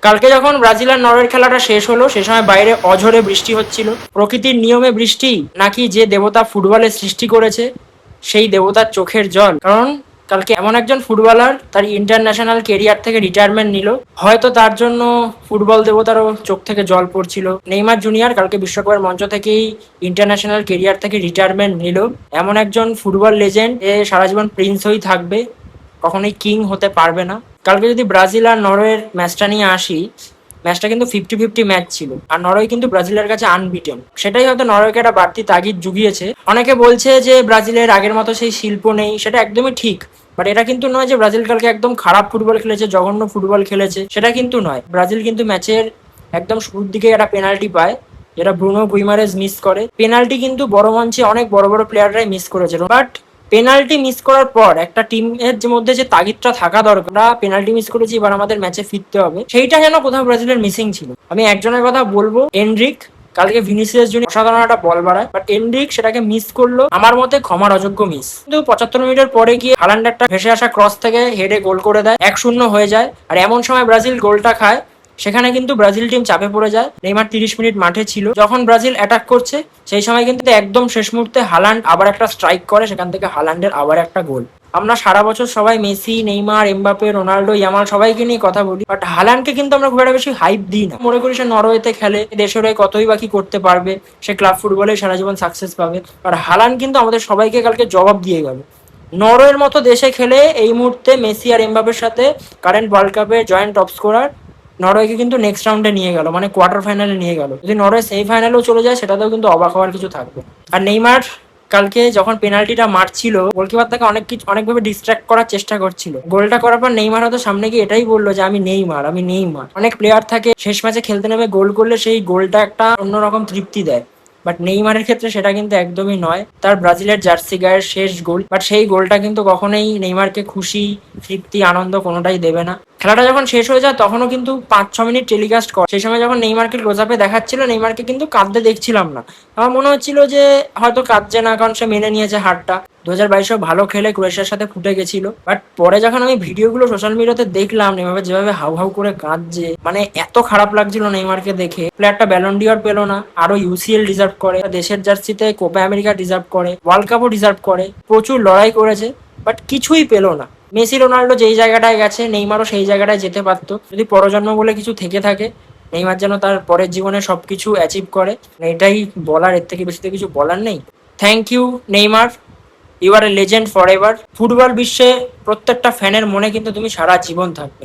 কালকে যখন ব্রাজিল আর নরওয়ের খেলাটা শেষ হলো সে সময় বাইরে অঝরে বৃষ্টি হচ্ছিল। প্রকৃতির নিয়মে বৃষ্টি নাকি যে দেবতা ফুটবলের সৃষ্টি করেছে সেই দেবতার চোখের জল? কারণ কালকে এমন একজন ফুটবলার তার ইন্টারন্যাশনাল কেরিয়ার থেকে রিটায়ারমেন্ট নিল, হয়তো তার জন্য ফুটবল দেবতারও চোখ থেকে জল পড়ছিল। নেইমার জুনিয়র কালকে বিশ্বকাপের মঞ্চ থেকেই ইন্টারন্যাশনাল কেরিয়ার থেকে রিটায়ারমেন্ট নিল। এমন একজন ফুটবল লেজেন্ড যে সারা জীবন প্রিন্স হয়েই থাকবে, কখনোই কিং হতে পারবে না। কালকে যদি ব্রাজিল আর নরওয়ের ম্যাচটা নিয়ে আসি, ম্যাচটা কিন্তু 50-50 ম্যাচ ছিল, আর নরওয়ে কিন্তু ব্রাজিলের কাছে আনবিটেন। সেটাই হয়তো নরওয়েকে একটা বাড়তি তাগিদ জুগিয়েছে। অনেকে বলছে যে ব্রাজিলের আগের মতো সেই শিল্প নেই, সেটা একদমই ঠিক। বাট এটা কিন্তু নয় যে ব্রাজিল কালকে একদম খারাপ ফুটবল খেলেছে, জঘন্য ফুটবল খেলেছে, সেটা কিন্তু নয়। ব্রাজিল কিন্তু ম্যাচের একদম শুরুর দিকে একটা পেনাল্টি পায়, যেটা ব্রুনো গুইমারেজ মিস করে। পেনাল্টি কিন্তু বড় মঞ্চে অনেক বড় বড় প্লেয়াররাই মিস করেছে, বাট পেনাল্টি মিস করার পর একটা টিমের মধ্যে যে তাগিদটা থাকা দরকার, পেনাল্টি মিস করেছি এবার আমাদের ম্যাচে ফিরতে হবে, সেইটা যেন কোথাও ব্রাজিলের মিসিং ছিল। আমি একজনের কথা বলবো, এনরিক। কালকে ভিনিসিয়াস জুনিয়র অসাধারণ একটা বল বাড়ায়, বাট এনরিক সেটাকে মিস করলো, আমার মতে ক্ষমার অযোগ্য মিস। কিন্তু 75 মিনিটের পরে গিয়ে হালান্ড একটা ভেসে আসা ক্রস থেকে হেডে গোল করে দেয়, 1-0 হয়ে যায়। আর এমন সময় ব্রাজিল গোলটা খায়, সেখানে কিন্তু ব্রাজিল টিম চাপে পড়ে যায়। নেইমার 30 মিনিট মাঠে ছিল, যখন ব্রাজিল অ্যাটাক করছে সেই সময় কিন্তু একদম শেষ মুহূর্তে হালান্ড আবার একটা স্ট্রাইক করে, সেখান থেকে হালান্ডের আবার একটা গোল। আমরা সারা বছর সবাই Messi, Neymar, Mbappe, Ronaldo, Yamal সবাইকে নিয়ে কথা বলি, বাট হালান্ডকে কিন্তু আমরা খুব একটা বেশি হাইপ দিই না। মনে করি সে নরওয়েতে খেলে, দেশের হয়ে কতই বাকি করতে পারবে, সে ক্লাব ফুটবলে সারা জীবন সাকসেস পাবে। আর হালান্ড কিন্তু আমাদের সবাইকে কালকে জবাব দিয়ে গেল। নরওয়ের মতো দেশে খেলে এই মুহূর্তে মেসি আর এমবাপের সাথে কারেন্ট ওয়ার্ল্ড কাপে জয়েন্ট টপ স্কোরার, নরওয়েকে কিন্তু নেক্সট রাউন্ডে নিয়ে গেল, মানে কোয়ার্টার ফাইনালে নিয়ে গেল। যদি নরওয়ে সেমিফাইনালেও চলে যায় সেটাতেও কিন্তু অবাক হওয়ার কিছু থাকবে। আর নেইমার কালকে যখন পেনাল্টিটা মারছিল, গোলকিপার তাকে অনেকভাবে ডিস্ট্র্যাক্ট করার চেষ্টা করছিল। গোলটা করার পর নেইমার হয়তো সামনে গিয়ে এটাই বললো যে আমি নেইমার, আমি নেইমার। অনেক প্লেয়ার থাকে শেষ ম্যাচে খেলতে নেমে গোল করলে সেই গোলটা একটা অন্যরকম তৃপ্তি দেয়, বাট নেইমারের ক্ষেত্রে সেটা কিন্তু একদমই নয়। তার ব্রাজিলের জার্সি গায়ের শেষ গোল, বাট সেই গোলটা কিন্তু কখনোই নেইমারকে খুশি, তৃপ্তি, আনন্দ কোনোটাই দেবে না। খেলাটা যখন শেষ হয়ে যায় তখনও কিন্তু 5-6 মিনিট টেলিকাস্ট করে, সেই সময় যখন নেইমারকে ক্লোজ আপে দেখাচ্ছিল, নেইমারকে কিন্তু কাঁদতে দেখছিলাম না। আমার মনে হচ্ছিল যে হয়তো কাঁদছে না, কারণ সে মেনে নিয়েছে হারটা। 2022-এও ভালো খেলে ক্রোয়েশিয়ার সাথে ফুটে গেছিল, বাট পরে যখন আমি ভিডিওগুলো সোশ্যাল মিডিয়াতে দেখলাম নেইমার যেভাবে হাউ হাউ করে কাঁদছে, মানে এত খারাপ লাগছিল নেইমারকে দেখে। প্লেয়ারটা ব্যালন ডিওর পেলো না, আরো ইউসিএল ডিজার্ভ করে, দেশের জার্সিতে কোপা আমেরিকা ডিজার্ভ করে, ওয়ার্ল্ড কাপও ডিজার্ভ করে, প্রচুর লড়াই করেছে, বাট কিছুই পেলো না। মেসি রোনাল্ডো যেই জায়গাটায় গেছে নেইমারও সেই জায়গাটায় যেতে পারতো। যদি পরজন্ম বলে কিছু থেকে থাকে, নেইমার যেন তার পরের জীবনে সবকিছু অ্যাচিভ করে, এটাই বলার, এর থেকে বেশি কিছু বলার নেই। Thank you Neymar, you are a legend for ever. Football বিশ্বে প্রত্যেকটা ফ্যানের মনে কিন্তু তুমি সারা জীবন থাকবে।